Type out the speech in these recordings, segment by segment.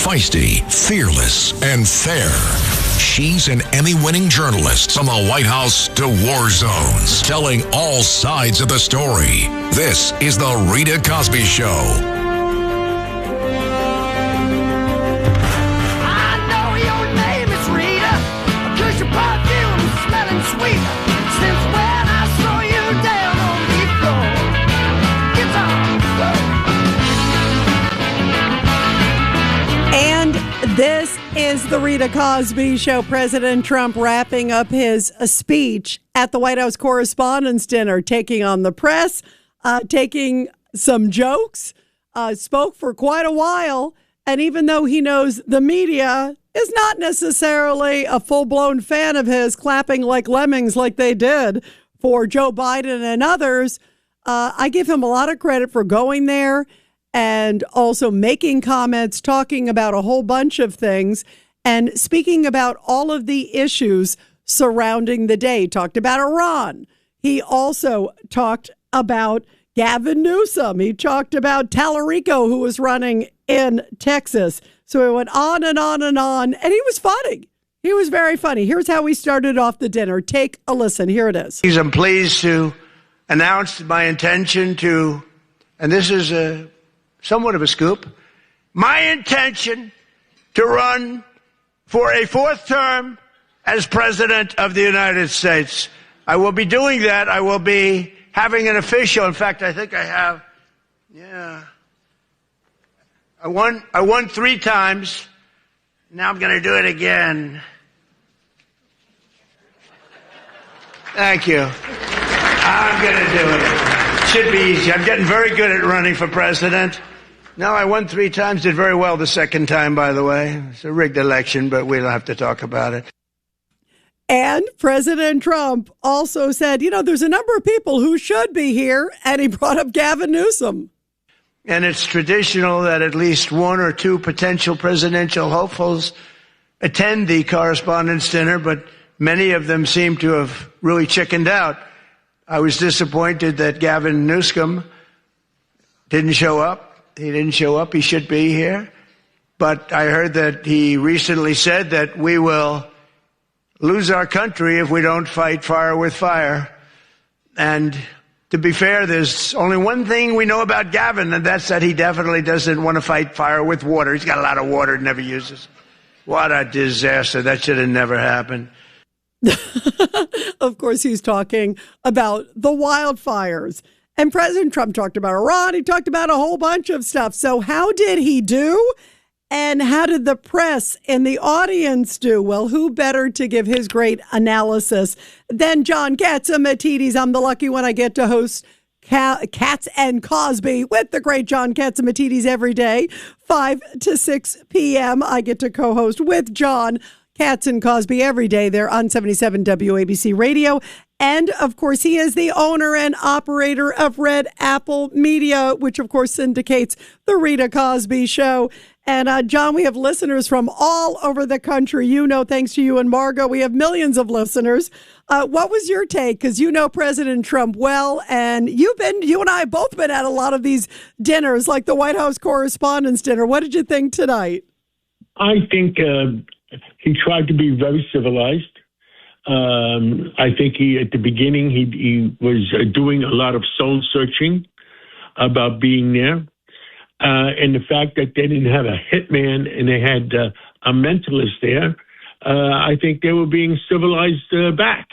Feisty, fearless, and fair. She's an Emmy-winning journalist from the White House to war zones, telling all sides of the story. This is the Rita Cosby Show. I know your name is Rita, 'cause your perfume is smelling sweet. Since when I saw you down on the floor. Guitar, And this is the Rita Cosby Show. President Trump wrapping up his speech at the White House Correspondents Dinner, taking on the press, taking some jokes, spoke for quite a while. And even though he knows the media is not necessarily a full-blown fan of his, clapping like lemmings like they did for Joe Biden and others, I give him a lot of credit for going there and also making comments, talking about a whole bunch of things, and speaking about all of the issues surrounding the day. He talked about Iran. He also talked about Gavin Newsom. He talked about Tallarico, who was running in Texas. So he went on and on and on, and he was funny. He was very funny. Here's how we started off the dinner. Take a listen. Here it is. I'm pleased to announce my intention to, and this is somewhat of a scoop, my intention to run for a fourth term as President of the United States. I will be doing that. I will be having an official, in fact, I think I have, I won 3 times. Now I'm going to do it again. Thank you. I'm going to do it. Should be easy. I'm getting very good at running for president. No, I won 3 times, did very well the second time, by the way. It's a rigged election, but we don't have to talk about it. And President Trump also said, there's a number of people who should be here, and he brought up Gavin Newsom. And it's traditional that at least 1 or 2 potential presidential hopefuls attend the Correspondents' Dinner, but many of them seem to have really chickened out. I was disappointed that Gavin Newsom didn't show up. He didn't show up. He should be here. But I heard that he recently said that we will lose our country if we don't fight fire with fire. And to be fair, there's only one thing we know about Gavin, and that's that he definitely doesn't want to fight fire with water. He's got a lot of water and never uses. What a disaster. That should have never happened. Of course, he's talking about the wildfires. And President Trump talked about Iran. He talked about a whole bunch of stuff. So how did he do? And how did the press and the audience do? Well, who better to give his great analysis than John Catsimatidis? I'm the lucky one. I get to host Cats and Cosby with the great John Catsimatidis every day, 5 to 6 p.m. I get to co-host with John Cats and Cosby every day. They're on 77 WABC Radio. And, of course, he is the owner and operator of Red Apple Media, which, of course, syndicates the Rita Cosby Show. And, John, we have listeners from all over the country. Thanks to you and Margot, we have millions of listeners. What was your take? Because you know President Trump well, and you and I have both been at a lot of these dinners, like the White House Correspondents' Dinner. What did you think tonight? I think he tried to be very civilized. I think at the beginning, he was doing a lot of soul searching about being there. And the fact that they didn't have a hitman and they had a mentalist there, I think they were being civilized back.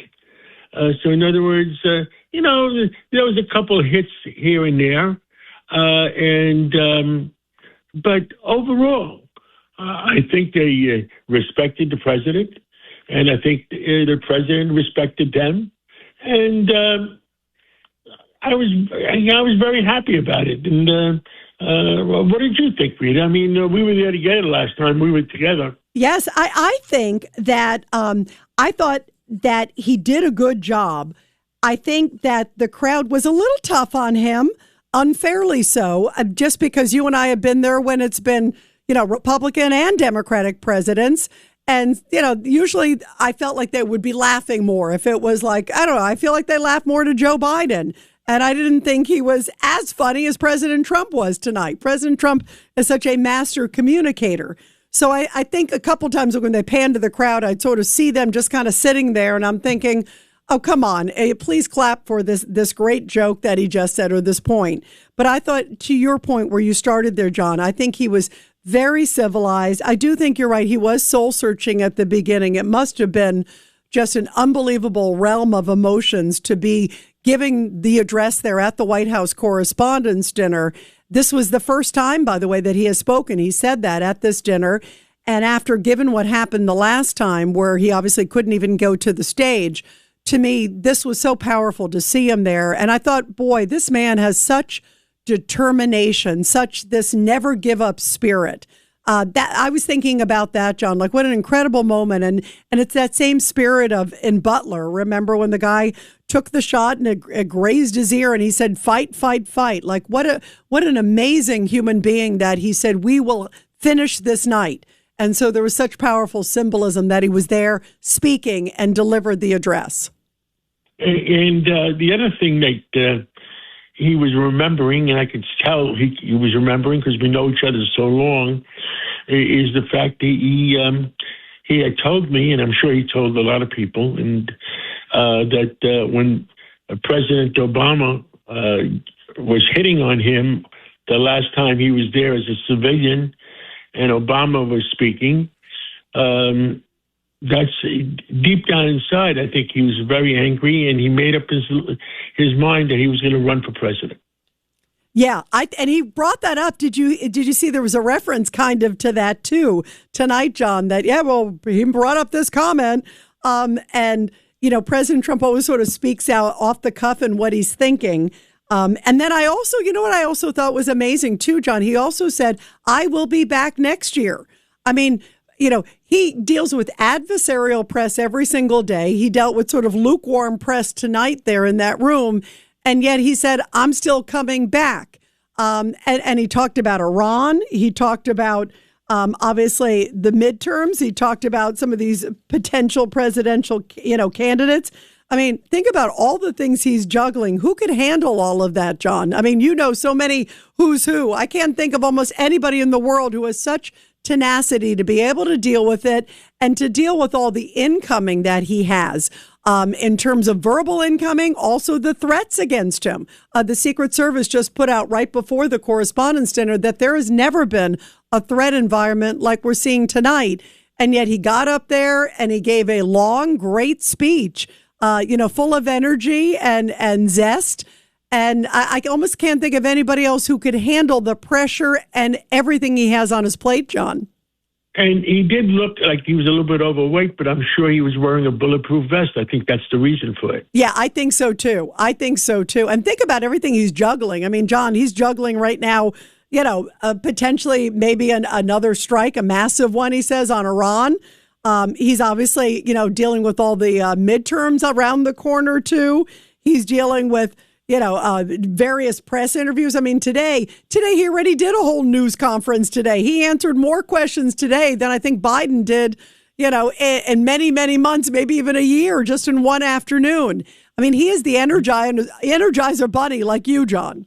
So in other words, there was a couple of hits here and there. But overall, I think they respected the president. And I think the president respected them, and I was very happy about it. And what did you think, Rita? I mean, we were there together last time. We were together. Yes, I think that I thought that he did a good job. I think that the crowd was a little tough on him, unfairly so, just because you and I have been there when it's been, Republican and Democratic presidents. And, usually I felt like they would be laughing more if it was like, I don't know, I feel like they laughed more to Joe Biden. And I didn't think he was as funny as President Trump was tonight. President Trump is such a master communicator. So I think a couple times when they pan to the crowd, I'd sort of see them just kind of sitting there, and I'm thinking, oh, come on, please clap for this great joke that he just said, or this point. But I thought, to your point where you started there, John, I think he was very civilized. I do think you're right. He was soul searching at the beginning. It must have been just an unbelievable realm of emotions to be giving the address there at the White House Correspondents Dinner. This was the first time, by the way, that he has spoken. He said that at this dinner. And after, given what happened the last time, where he obviously couldn't even go to the stage, to me, this was so powerful to see him there. And I thought, boy, this man has such determination, such this never give up spirit. That I was thinking about that, John, like what an incredible moment. And it's that same spirit of in Butler. Remember when the guy took the shot and it grazed his ear and he said, fight, fight, fight. Like what an amazing human being that he said, we will finish this night. And so there was such powerful symbolism that he was there speaking and delivered the address. And the other thing that he was remembering, and I could tell he was remembering because we know each other so long, is the fact that he had told me, and I'm sure he told a lot of people, and that when President Obama was hitting on him the last time he was there as a civilian, and Obama was speaking, that's deep down inside. I think he was very angry, and he made up his mind that he was going to run for president. Yeah, and he brought that up. Did you see there was a reference kind of to that too tonight, John? That he brought up this comment, and President Trump always sort of speaks out off the cuff and what he's thinking. And then I also, what I also thought was amazing too, John. He also said, "I will be back next year." I mean, he deals with adversarial press every single day. He dealt with sort of lukewarm press tonight there in that room. And yet he said, I'm still coming back. And he talked about Iran. He talked about, obviously, the midterms. He talked about some of these potential presidential, candidates. I mean, think about all the things he's juggling. Who could handle all of that, John? I mean, so many who's who. I can't think of almost anybody in the world who has such tenacity to be able to deal with it and to deal with all the incoming that he has in terms of verbal incoming, also the threats against him. The Secret Service just put out right before the Correspondents' Dinner that there has never been a threat environment like we're seeing tonight. And yet he got up there and he gave a long, great speech, full of energy and zest. And I almost can't think of anybody else who could handle the pressure and everything he has on his plate, John. And he did look like he was a little bit overweight, but I'm sure he was wearing a bulletproof vest. I think that's the reason for it. Yeah, I think so, too. And think about everything he's juggling. I mean, John, he's juggling right now, potentially maybe another strike, a massive one, he says, on Iran. He's obviously, dealing with all the midterms around the corner, too. He's dealing with various press interviews. I mean, today he already did a whole news conference today. He answered more questions today than I think Biden did, in many, many months, maybe even a year, just in one afternoon. I mean, he is the Energizer bunny like you, John.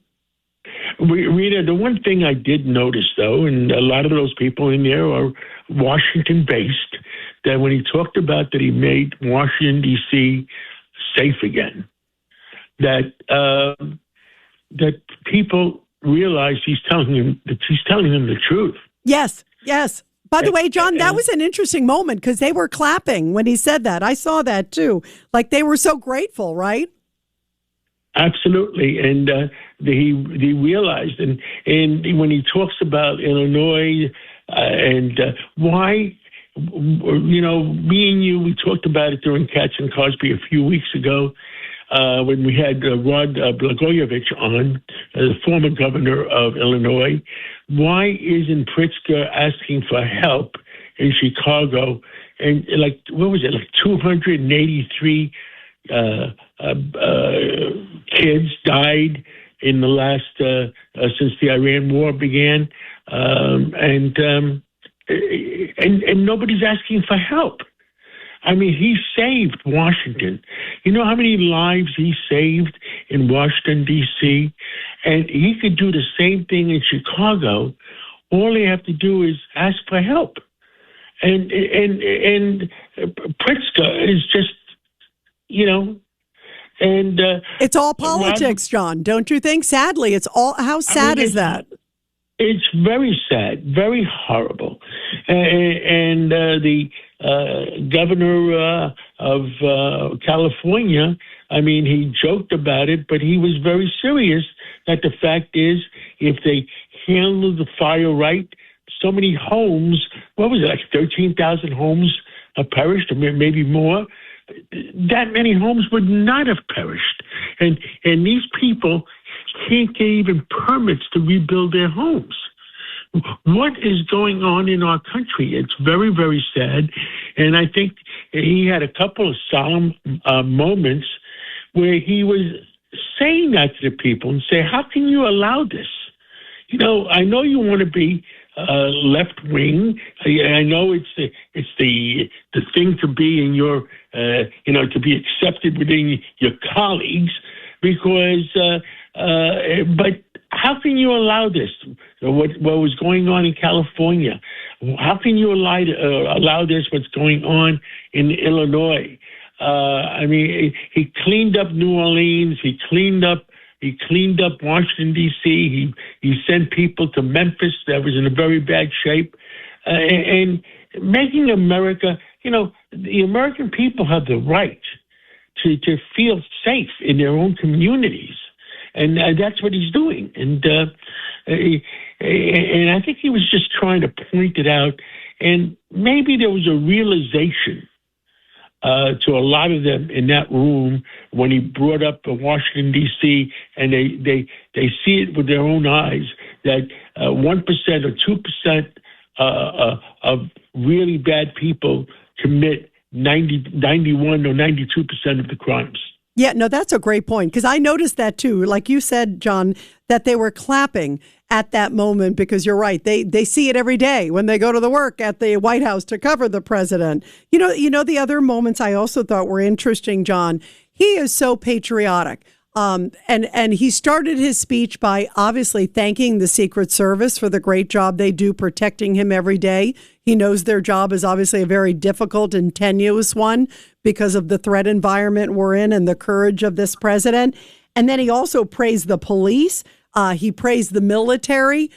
Rita, the one thing I did notice, though, and a lot of those people in there are Washington-based, that when he talked about that he made Washington, D.C. safe again, that people realize he's telling them the truth. Yes. By the way, John, that was an interesting moment because they were clapping when he said that. I saw that too. Like they were so grateful, right? Absolutely, and he realized, and when he talks about Illinois and why. Me and you, we talked about it during Cats and Cosby a few weeks ago. When we had Rod Blagojevich on, the former governor of Illinois. Why isn't Pritzker asking for help in Chicago? And what was it, 283 kids died in the last, since the Iran war began. And nobody's asking for help. I mean, he saved Washington. You know how many lives he saved in Washington, D.C.? And he could do the same thing in Chicago. All they have to do is ask for help. and Pritzker is just, and it's all politics, John. Don't you think? Sadly, it's all. How sad is that? It's very sad, very horrible, and the governor of California. I mean, he joked about it, but he was very serious that the fact is, if they handle the fire right, so many homes, what was it, like 13,000 homes perished, or maybe more? That many homes would not have perished. And these people can't get even permits to rebuild their homes. What is going on in our country? It's very, very sad. And I think he had a couple of solemn moments where he was saying that to the people and say, how can you allow this? I know you want to be left wing. I know it's the thing to be in your, to be accepted within your colleagues, because, but how can you allow this? What was going on in California? How can you allow this? What's going on in Illinois? I mean, he cleaned up New Orleans. He cleaned up Washington, D.C. He sent people to Memphis that was in a very bad shape. And making America, the American people have the right to feel safe in their own communities. And that's what he's doing. And I think he was just trying to point it out. And maybe there was a realization to a lot of them in that room when he brought up Washington, D.C., and they see it with their own eyes that 1% or 2% of really bad people commit 91 or 92% of the crimes. Yeah, no, that's a great point, because I noticed that too. Like you said, John, that they were clapping at that moment, because you're right. They see it every day when they go to the work at the White House to cover the president. You know, the other moments I also thought were interesting, John. He is so patriotic. And he started his speech by obviously thanking the Secret Service for the great job they do protecting him every day. He knows their job is obviously a very difficult and tenuous one because of the threat environment we're in and the courage of this president. And then he also praised the police. He praised the military.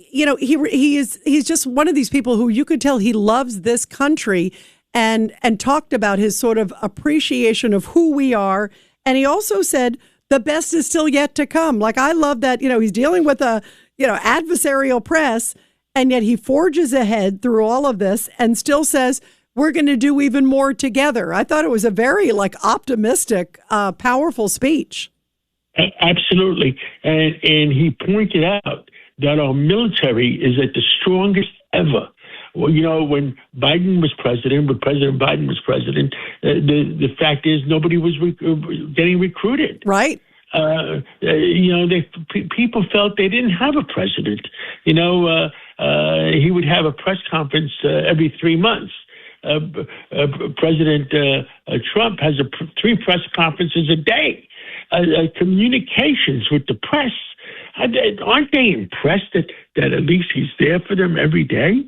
He's just one of these people who you could tell he loves this country, and talked about his sort of appreciation of who we are. And he also said the best is still yet to come. Like, I love that, he's dealing with a, adversarial press, and yet he forges ahead through all of this and still says, we're going to do even more together. I thought it was a very optimistic, powerful speech. Absolutely. And he pointed out that our military is at the strongest ever. Well, when Biden was president, when President Biden was president, the fact is nobody was getting recruited. Right. People felt they didn't have a president. He would have a press conference every 3 months. President Trump has 3 press conferences a day. Communications with the press, aren't they impressed that at least he's there for them every day?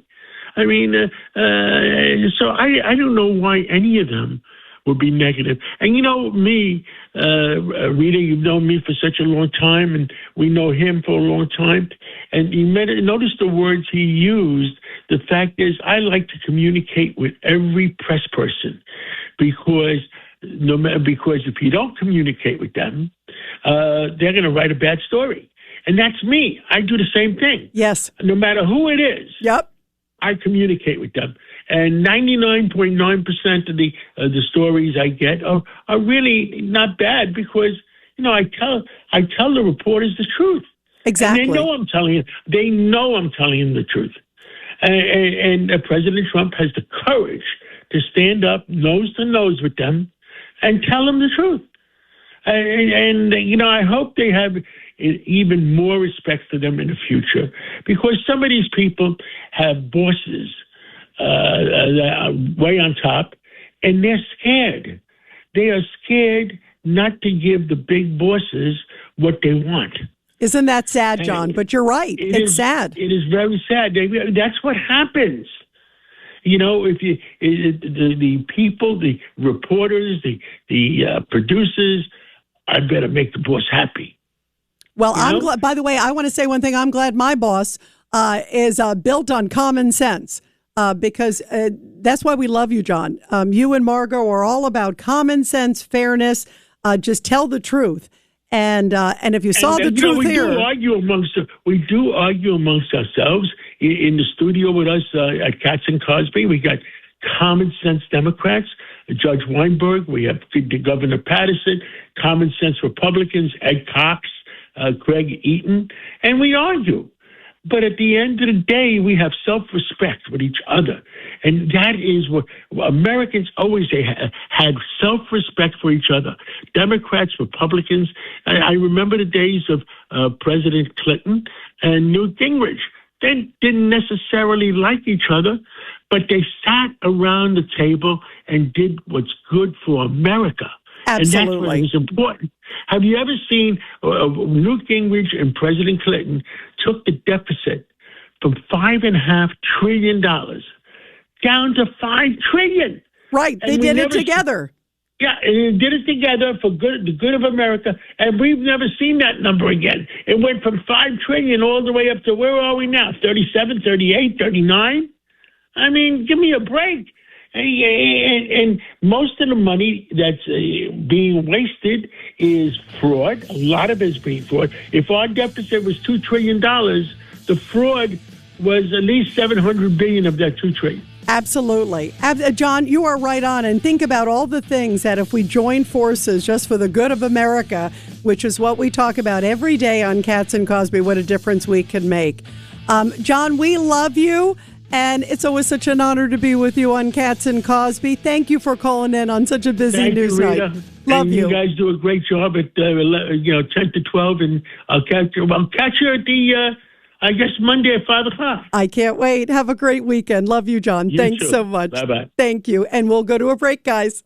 I mean, so I don't know why any of them would be negative. And me, Rita, you've known me for such a long time, and we know him for a long time. And you notice the words he used. The fact is, I like to communicate with every press person, because if you don't communicate with them, they're going to write a bad story. And that's me. I do the same thing. Yes. No matter who it is. Yep. I communicate with them. And 99.9% of the stories I get are really not bad, because, I tell the reporters the truth. Exactly. And they know I'm telling them the truth. And President Trump has the courage to stand up nose to nose with them and tell them the truth. And I hope they have even more respect for them in the future, because some of these people have bosses way on top, and they're scared. They are scared not to give the big bosses what they want. Isn't that sad, John? But you're right. It's sad. It is very sad. That's what happens. If the people, the reporters, the producers, I better make the boss happy. Well, I'm glad. By the way, I want to say one thing. I'm glad my boss is built on common sense because that's why we love you, John. You and Margot are all about common sense, fairness. Just tell the truth. And if you saw the truth we here, we do argue amongst ourselves in the studio with us at Katz and Cosby. We got common sense Democrats, Judge Weinberg. We have Governor Patterson, common sense Republicans, Ed Cox, Craig Eaton, and we argue. But at the end of the day, we have self-respect with each other. And that is what Americans always had self-respect for each other. Democrats, Republicans. I remember the days of President Clinton and Newt Gingrich. They didn't necessarily like each other, but they sat around the table and did what's good for America. Absolutely. And that's what is important. Have you ever seen Newt Gingrich and President Clinton took the deficit from $5.5 trillion down to $5 trillion? Right. They did it together. Yeah, and they did it together for the good of America, and we've never seen that number again. It went from $5 trillion all the way up to where are we now? 37, 38, 39? I mean, give me a break. And most of the money that's being wasted is fraud. A lot of it is being fraud. If our deficit was $2 trillion, the fraud was at least $700 billion of that $2 trillion. Absolutely. John, you are right on. And think about all the things that if we join forces just for the good of America, which is what we talk about every day on Katz and Cosby, what a difference we can make. John, we love you. And it's always such an honor to be with you on Katz and Cosby. Thank you for calling in on such a busy news night. Love you. You guys do a great job at 10 to 12, and I'll catch you at the Monday at 5 o'clock. I can't wait. Have a great weekend. Love you, John. Thanks so much. Bye-bye. Thank you. And we'll go to a break, guys.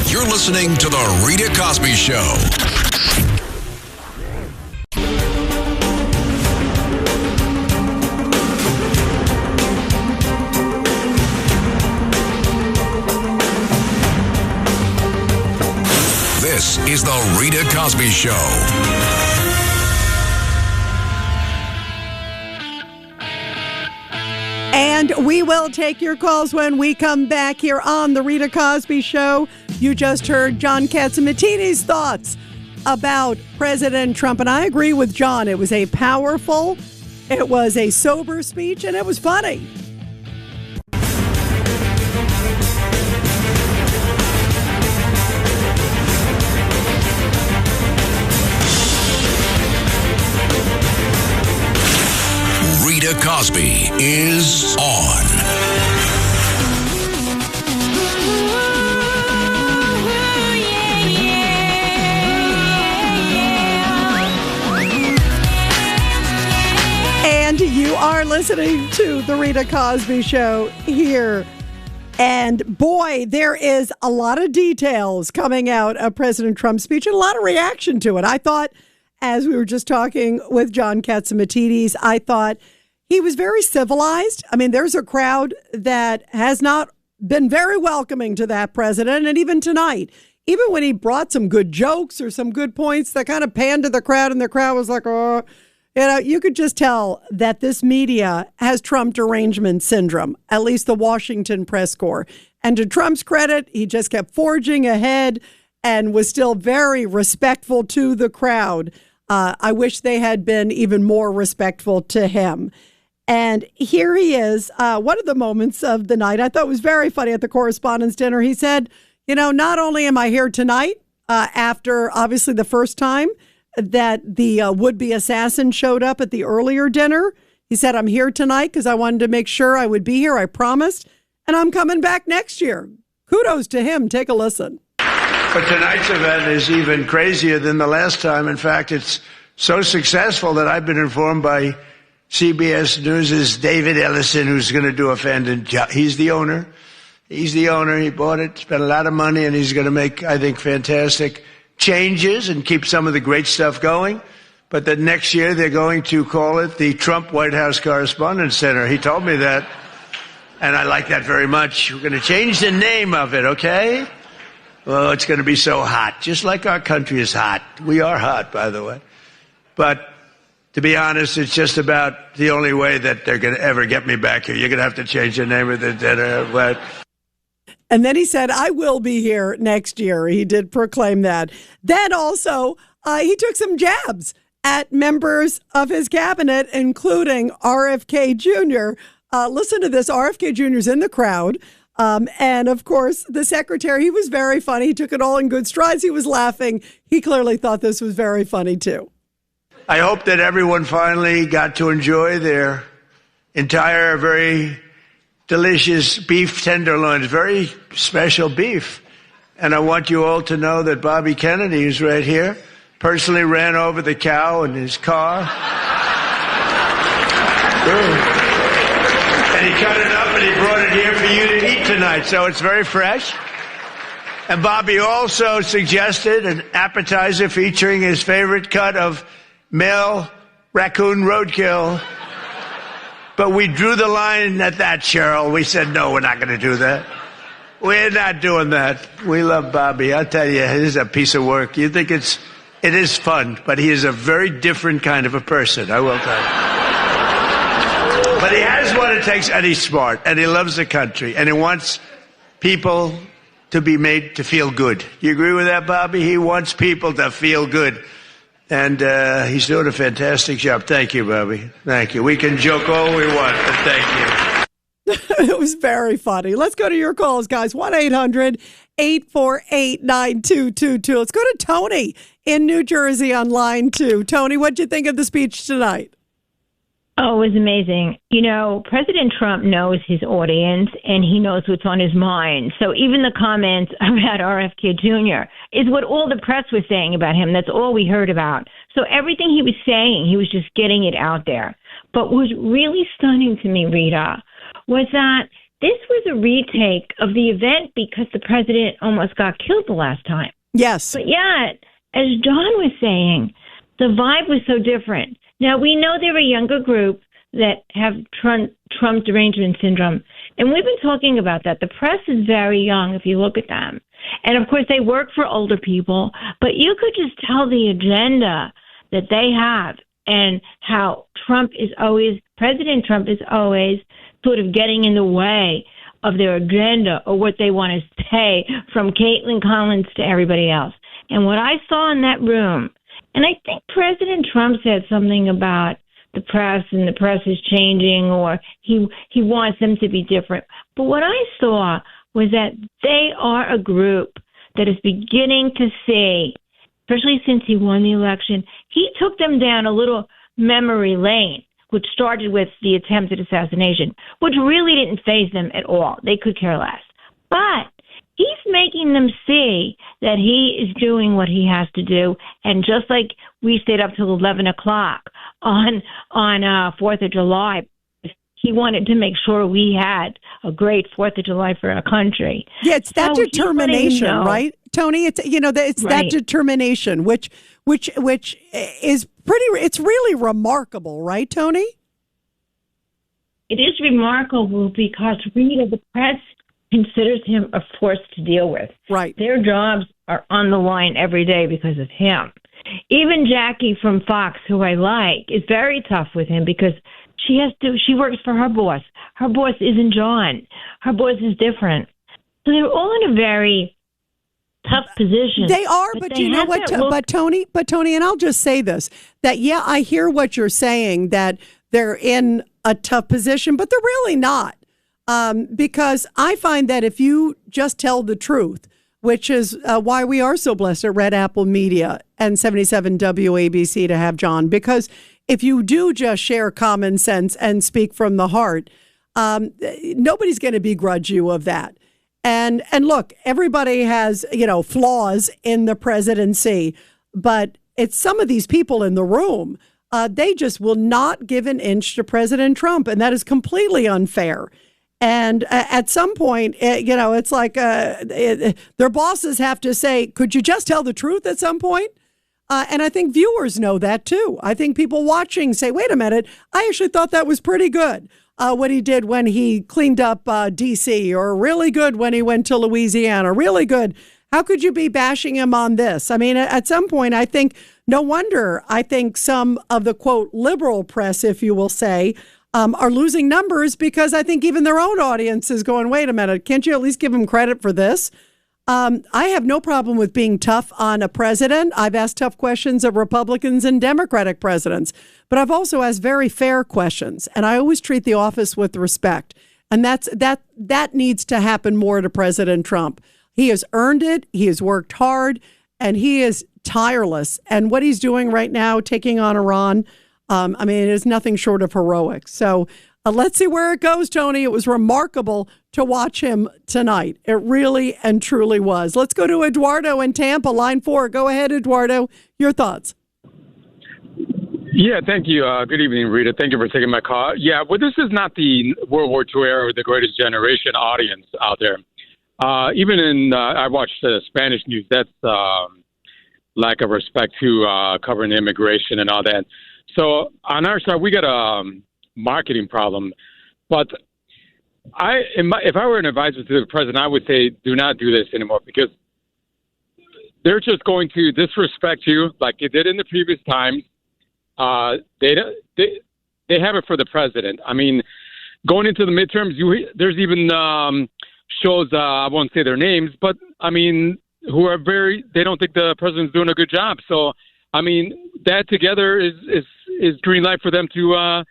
You're listening to The Rita Cosby Show. This is The Rita Cosby Show. And we will take your calls when we come back here on The Rita Cosby Show. You just heard John Catsimatidis' thoughts about President Trump. And I agree with John. It was a powerful, it was a sober speech, and it was funny. Rita Cosby is on. And you are listening to The Rita Cosby Show here. And boy, there is a lot of details coming out of President Trump's speech and a lot of reaction to it. I thought, as we were just talking with John Catsimatidis, I thought he was very civilized. I mean, there's a crowd that has not been very welcoming to that president. And even tonight, even when he brought some good jokes or some good points that kind of panned to the crowd and the crowd was like, oh, you could just tell that this media has Trump derangement syndrome, at least the Washington press corps. And to Trump's credit, he just kept forging ahead and was still very respectful to the crowd. I wish they had been even more respectful to him. And here he is. One of the moments of the night I thought was very funny at the Correspondents' Dinner. He said, not only am I here tonight, after obviously the first time that the would-be assassin showed up at the earlier dinner, he said, I'm here tonight because I wanted to make sure I would be here. I promised. And I'm coming back next year. Kudos to him. Take a listen. But tonight's event is even crazier than the last time. In fact, it's so successful that I've been informed by CBS News' David Ellison, who's going to do a fantastic job. He's the owner. He bought it, spent a lot of money, and he's going to make, I think, fantastic changes and keep some of the great stuff going. But that next year they're going to call it the Trump White House Correspondents Dinner. He told me that. And I like that very much. We're going to change the name of it, okay? Well, it's going to be so hot, just like our country is hot. We are hot, by the way. But to be honest, it's just about the only way that they're going to ever get me back here. You're going to have to change the name of the dinner. But And then he said, I will be here next year. He did proclaim that. Then also, he took some jabs at members of his cabinet, including RFK Jr. Listen to this. RFK Jr. is in the crowd. And of course, the secretary, he was very funny. He took it all in good strides. He was laughing. He clearly thought this was very funny, too. I hope that everyone finally got to enjoy their entire, very delicious beef tenderloins, very special beef. And I want you all to know that Bobby Kennedy, who's right here, personally ran over the cow in his car. And he cut it up and he brought it here for you to eat tonight. So it's very fresh. And Bobby also suggested an appetizer featuring his favorite cut of male raccoon roadkill. But we drew the line at that, Cheryl. We said, no, we're not going to do that. We're not doing that. We love Bobby. I'll tell you, it is a piece of work. You think it is fun, but he is a very different kind of a person, I will tell you. But he has what it takes, and he's smart, and he loves the country, and he wants people to be made to feel good. You agree with that, Bobby? He wants people to feel good. And he's doing a fantastic job. Thank you, Bobby. Thank you. We can joke all we want, but thank you. It was very funny. Let's go to your calls, guys. 1-800-848-9222. Let's go to Tony in New Jersey on line 2. Tony, what'd you think of the speech tonight? Oh, it was amazing. You know, President Trump knows his audience and he knows what's on his mind. So even the comments about RFK Jr. is what all the press was saying about him. That's all we heard about. So everything he was saying, he was just getting it out there. But what was really stunning to me, Rita, was that this was a retake of the event because the president almost got killed the last time. Yes. But yet, as John was saying, the vibe was so different. Now, we know they're a younger group that have Trump derangement syndrome, and we've been talking about that. The press is very young if you look at them. And, of course, they work for older people, but you could just tell the agenda that they have and how President Trump is always sort of getting in the way of their agenda or what they want to say, from Caitlin Collins to everybody else. And what I saw in that room, and I think President Trump said something about the press and the press is changing, or he wants them to be different. But what I saw was that they are a group that is beginning to see, especially since he won the election, he took them down a little memory lane, which started with the attempted assassination, which really didn't faze them at all. They could care less. But he's making them see that he is doing what he has to do. And just like we stayed up till 11 o'clock on 4th of July, he wanted to make sure we had a great 4th of July for our country. Yeah, it's that determination, right, Tony? It's it's right. That determination, which is it's really remarkable, right, Tony? It is remarkable because Rita, the press considers him a force to deal with. Right. Their jobs are on the line every day because of him. Even Jackie from Fox, who I like, is very tough with him because she works for her boss. Her boss isn't John. Her boss is different. So they're all in a very tough position. They are, but you know what, but Tony, and I'll just say this, that yeah, I hear what you're saying, that they're in a tough position, but they're really not. Because I find that if you just tell the truth, which is why we are so blessed at Red Apple Media and 77 WABC to have John, because if you do just share common sense and speak from the heart, nobody's going to begrudge you of that. And look, everybody has, flaws in the presidency, but it's some of these people in the room, they just will not give an inch to President Trump, and that is completely unfair. And at some point, it's like their bosses have to say, could you just tell the truth at some point? And I think viewers know that, too. I think people watching say, wait a minute, I actually thought that was pretty good. what he did when he cleaned up D.C., or really good when he went to Louisiana, really good. How could you be bashing him on this? I mean, at some point, I think, no wonder, I think some of the, quote, liberal press, if you will say, are losing numbers, because I think even their own audience is going, wait a minute, can't you at least give him credit for this? I have no problem with being tough on a president. I've asked tough questions of Republicans and Democratic presidents, but I've also asked very fair questions, and I always treat the office with respect. And that needs to happen more to President Trump. He has earned it. He has worked hard, and he is tireless. And what he's doing right now, taking on Iran, I mean, it is nothing short of heroic. So let's see where it goes, Tony. It was remarkable to watch him tonight. It really and truly was. Let's go to Eduardo in Tampa, line 4. Go ahead, Eduardo. Your thoughts. Yeah, thank you. Good evening, Rita. Thank you for taking my call. Yeah, well, this is not the World War II era or the Greatest Generation audience out there. Even in, I watched Spanish news, that's lack of respect to covering immigration and all that. So on our side, we got a marketing problem. But if I were an advisor to the president, I would say do not do this anymore, because they're just going to disrespect you like they did in the previous times. They have it for the president. I mean, going into the midterms, there's even shows, I won't say their names, but I mean, who are they don't think the president's doing a good job. So, I mean, that together is green light for them to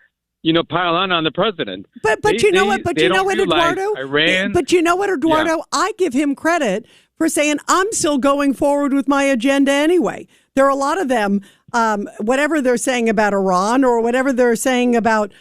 pile on the president. But you know what? But you know what, Eduardo? Iran. But you know what, Eduardo? Yeah. I give him credit for saying, I'm still going forward with my agenda anyway. There are a lot of them, whatever they're saying about Iran, or whatever they're saying about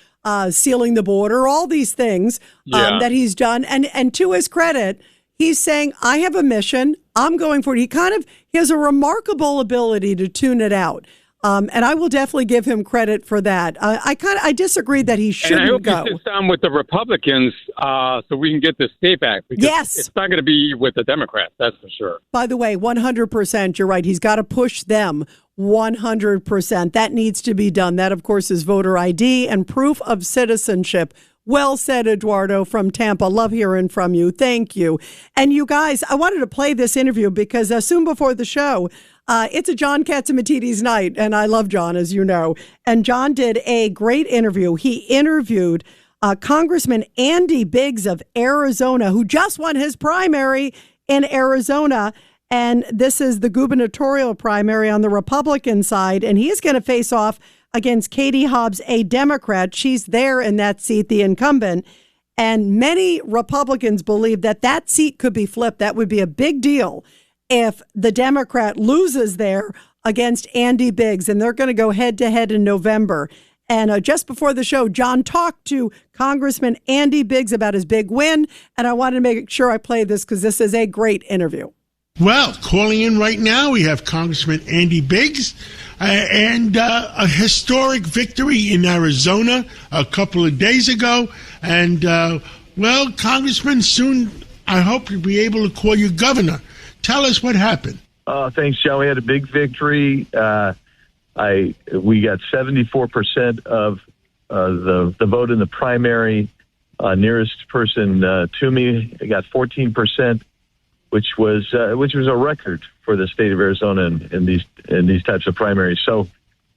sealing the border, all these things that he's done. And to his credit, he's saying, I have a mission. I'm going for it. He has a remarkable ability to tune it out. And I will definitely give him credit for that. I disagree that he shouldn't go. And I hope he sits down with the Republicans so we can get this state back. Because it's not going to be with the Democrats, that's for sure. By the way, 100%, you're right. He's got to push them 100%. That needs to be done. That, of course, is voter ID and proof of citizenship. Well said, Eduardo from Tampa. Love hearing from you. Thank you. And you guys, I wanted to play this interview because soon before the show, it's a John Catsimatidis night, and I love John, as you know. And John did a great interview. He interviewed Congressman Andy Biggs of Arizona, who just won his primary in Arizona. And this is the gubernatorial primary on the Republican side. And he's going to face off against Katie Hobbs, a Democrat. She's there in that seat, the incumbent. And many Republicans believe that seat could be flipped. That would be a big deal if the Democrat loses there against Andy Biggs, and they're going to go head-to-head in November. And just before the show, John talked to Congressman Andy Biggs about his big win, and I wanted to make sure I play this because this is a great interview. Well, calling in right now, we have Congressman Andy Biggs and a historic victory in Arizona a couple of days ago. And, well, Congressman, soon I hope you'll be able to call you governor. Tell us what happened. Thanks, John. We had a big victory. We got 74% of the vote in the primary. Nearest person to me, I got 14%, which was a record for the state of Arizona in these types of primaries. So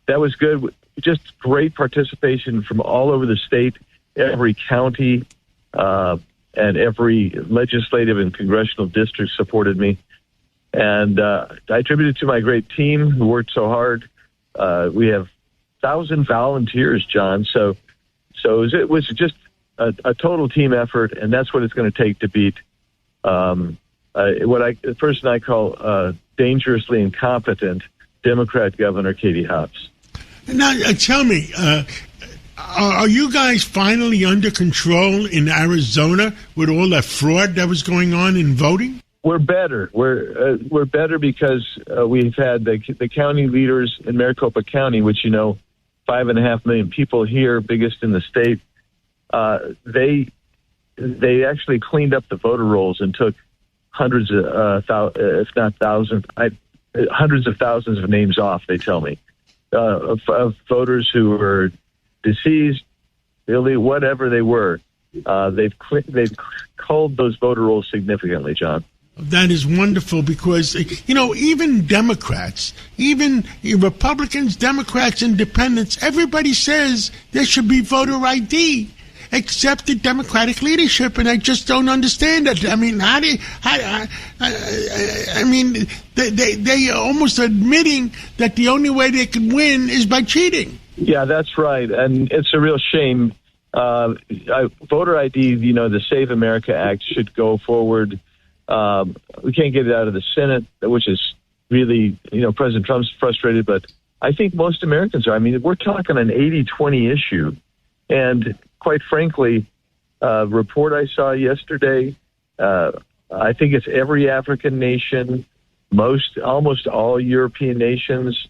that was good. Just great participation from all over the state, every county, and every legislative and congressional district supported me. And I attribute it to my great team who worked so hard. We have 1,000 volunteers, John. So it was just a total team effort, and that's what it's going to take to beat the person I call dangerously incompetent Democrat Governor Katie Hobbs. Now, tell me, are you guys finally under control in Arizona with all that fraud that was going on in voting? We're better. We're better because we've had the county leaders in Maricopa County, which 5.5 million people here, biggest in the state. They actually cleaned up the voter rolls and took hundreds of, if not thousands, hundreds of thousands of names off. They tell me of voters who were deceased, illegal, whatever they were. They've culled those voter rolls significantly, John. That is wonderful because, even Democrats, even Republicans, Democrats, Independents, everybody says there should be voter ID except the Democratic leadership, and I just don't understand it. I mean, they are almost admitting that the only way they can win is by cheating. Yeah, that's right, and it's a real shame. Voter ID, the Save America Act should go forward. We can't get it out of the Senate, which is really, President Trump's frustrated, but I think most Americans are. I mean, we're talking an 80-20 issue. And quite frankly, report I saw yesterday, I think it's every African nation, almost all European nations,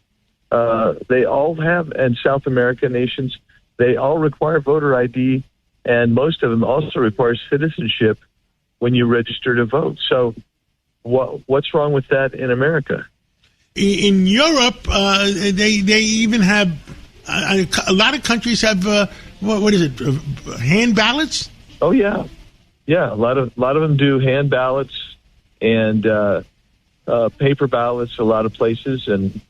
they all have, and South American nations, they all require voter ID, and most of them also require citizenship when you register to vote. So what's wrong with that in America? In Europe, they even have, a lot of countries have, what is it, hand ballots? Oh, yeah. Yeah, a lot of them do hand ballots and paper ballots a lot of places, and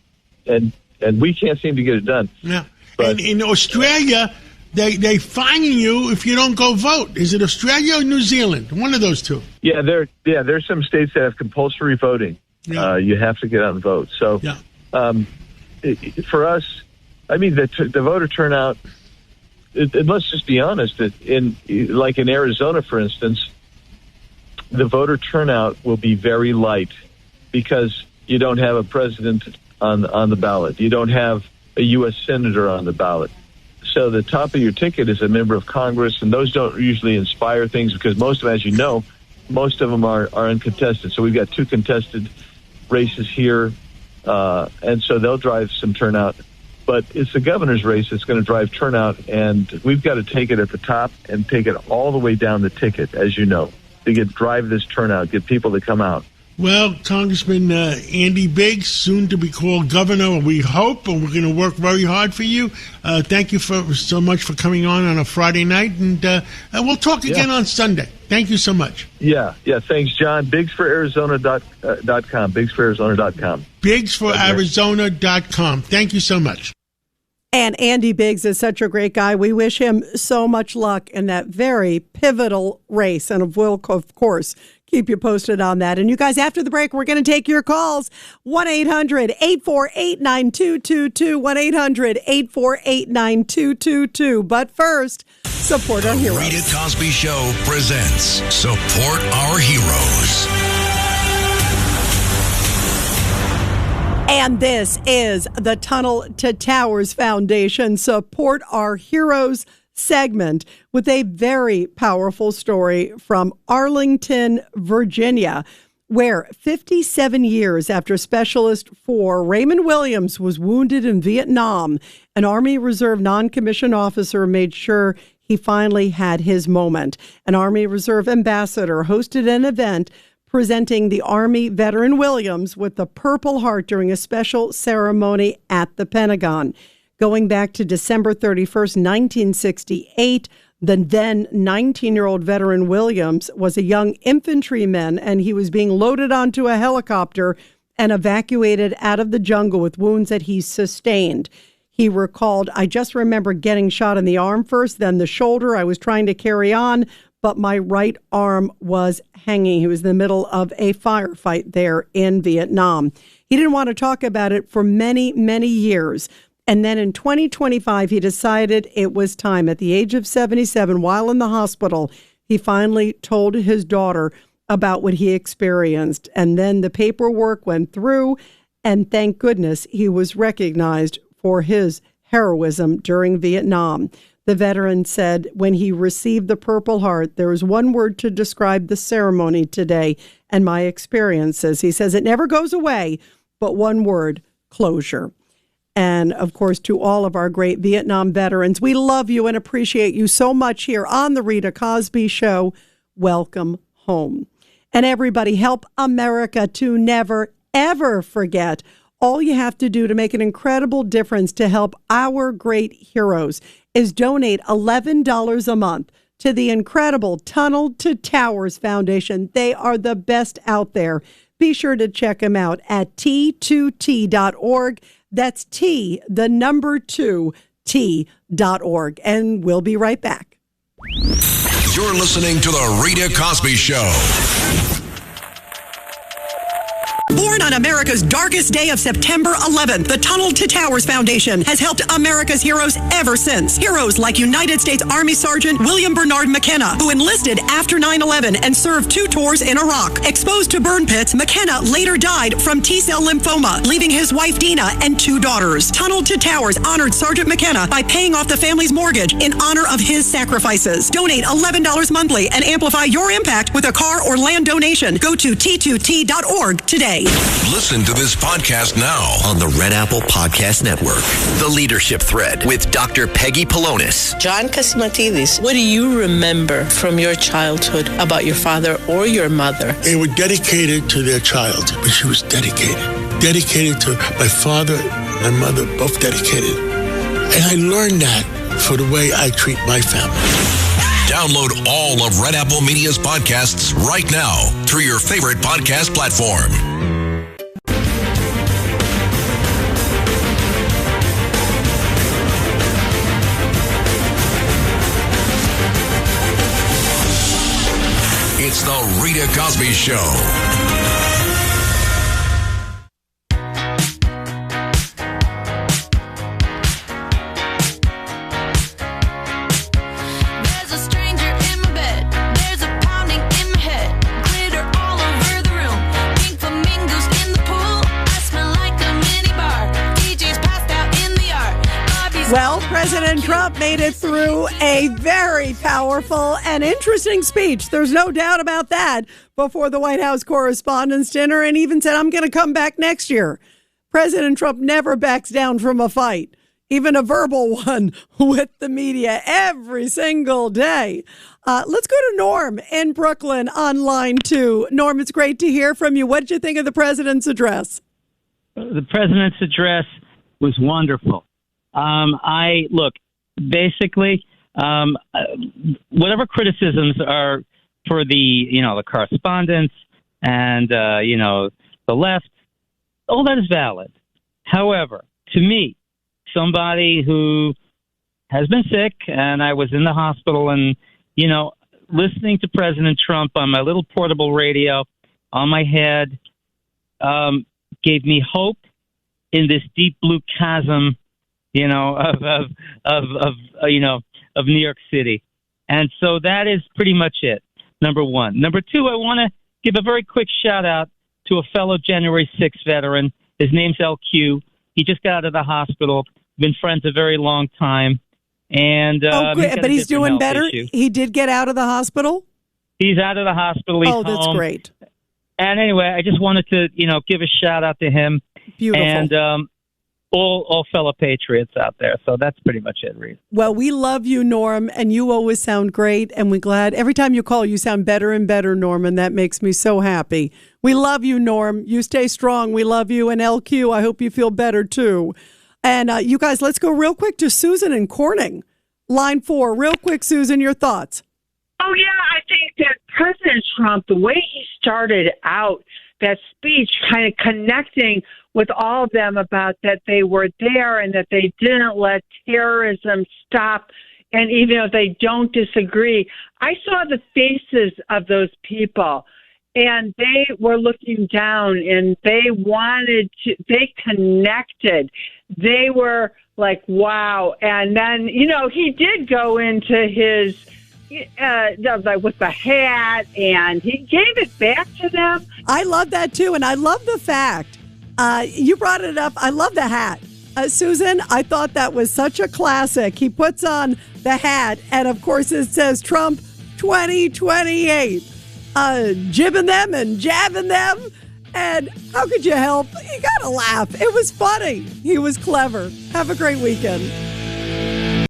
we can't seem to get it done. Yeah. But and in Australia, they fine you if you don't go vote. Is it Australia or New Zealand? One of those two. Yeah, there's some states that have compulsory voting. Yeah. You have to get out and vote. So for us, I mean, the voter turnout, let's just be honest, that in Arizona, for instance, the voter turnout will be very light because you don't have a president on the ballot. You don't have a U.S. senator on the ballot. So the top of your ticket is a member of Congress, and those don't usually inspire things because most of them, as you know, most of them are uncontested. So we've got 2 contested races here, and so they'll drive some turnout. But it's the governor's race that's going to drive turnout, and we've got to take it at the top and take it all the way down the ticket, as you know, to drive this turnout, get people to come out. Well, Congressman Andy Biggs, soon to be called governor, we hope, and we're going to work very hard for you. Thank you so much for coming on a Friday night, and we'll talk again on Sunday. Thank you so much. Yeah, thanks, John. BiggsForArizona.com, BiggsForArizona.com. BiggsForArizona.com. Thank you so much. And Andy Biggs is such a great guy. We wish him so much luck in that very pivotal race. And we'll, of course, keep you posted on that. And you guys, after the break, we're going to take your calls. 1-800-848-9222. 1-800-848-9222. But first, support our heroes. The Rita Cosby Show presents Support Our Heroes. And this is the Tunnel to Towers Foundation Support Our Heroes segment with a very powerful story from Arlington, Virginia, where 57 years after Specialist 4 Raymond Williams was wounded in Vietnam, an Army Reserve non-commissioned officer made sure he finally had his moment. An Army Reserve ambassador hosted an event presenting the Army veteran Williams with the Purple Heart during a special ceremony at the Pentagon. Going back to December 31st, 1968, the then 19-year-old veteran Williams was a young infantryman, and he was being loaded onto a helicopter and evacuated out of the jungle with wounds that he sustained. He recalled, "I just remember getting shot in the arm first, then the shoulder. I was trying to carry on, but my right arm was hanging." He was in the middle of a firefight there in Vietnam. He didn't want to talk about it for many, many years. And then in 2025, he decided it was time. At the age of 77, while in the hospital, he finally told his daughter about what he experienced. And then the paperwork went through, and thank goodness he was recognized for his heroism during Vietnam. The veteran said when he received the Purple Heart, there was one word to describe the ceremony today and my experiences. He says it never goes away, but one word: closure. And, of course, to all of our great Vietnam veterans, we love you and appreciate you so much here on The Rita Cosby Show. Welcome home. And everybody, help America to never, ever forget All you have to do to make an incredible difference to help our great heroes is donate $11 a month to the incredible Tunnel to Towers Foundation. They are the best out there. Be sure to check them out at T2T.org. That's T, the number 2, T.org. And we'll be right back. You're listening to The Rita Cosby Show. Born on America's darkest day of September 11th, the Tunnel to Towers Foundation has helped America's heroes ever since. Heroes like United States Army Sergeant William Bernard McKenna, who enlisted after 9/11 and served 2 tours in Iraq. Exposed to burn pits, McKenna later died from T-cell lymphoma, leaving his wife Dina and 2 daughters. Tunnel to Towers honored Sergeant McKenna by paying off the family's mortgage in honor of his sacrifices. Donate $11 monthly and amplify your impact with a car or land donation. Go to T2T.org today. Listen to this podcast now on the Red Apple Podcast Network. The Leadership Thread with Dr. Peggy Polonis. John Catsimatidis, what do you remember from your childhood about your father or your mother? They were dedicated to their child, but she was dedicated. Dedicated to my father and my mother, both dedicated. And I learned that for the way I treat my family. Download all of Red Apple Media's podcasts right now through your favorite podcast platform. It's the Rita Cosby Show. Well, President Trump made it through a very powerful and interesting speech. There's no doubt about that before the White House Correspondents Dinner, and even said, I'm going to come back next year. President Trump never backs down from a fight, even a verbal one with the media every single day. Let's go to Norm in Brooklyn on line 2. Norm, it's great to hear from you. What did you think of the president's address? The president's address was wonderful. Basically, whatever criticisms are for the correspondents and, the left, all that is valid. However, to me, somebody who has been sick and I was in the hospital and, listening to President Trump on my little portable radio on my head, gave me hope in this deep blue chasm of New York City. And so that is pretty much it, number one. Number two, I want to give a very quick shout out to a fellow January 6th veteran. His name's LQ. He just got out of the hospital, been friends a very long time. And but he's doing better? Issue. He did get out of the hospitel? He's out of the hospital. He's that's home. Great. And anyway, I just wanted to, give a shout out to him. Beautiful. And all fellow patriots out there. So that's pretty much it, Reed. Well, we love you, Norm, and you always sound great. And we're glad every time you call, you sound better and better, Norm, and that makes me so happy. We love you, Norm. You stay strong. We love you. And LQ, I hope you feel better, too. And you guys, let's go real quick to Susan in Corning. Line 4. Real quick, Susan, your thoughts. Oh, yeah, I think that President Trump, the way he started out that speech, kind of connecting with all of them about that they were there and that they didn't let terrorism stop. And even if they don't disagree, I saw the faces of those people and they were looking down and they connected. They were like, wow. And then, he did go into his, with the hat and he gave it back to them. I love that too. And I love the fact you brought it up. I love the hat. Susan, I thought that was such a classic. He puts on the hat, and of course it says Trump 2028. Jibbing them and jabbing them. And how could you help? You got to laugh. It was funny. He was clever. Have a great weekend.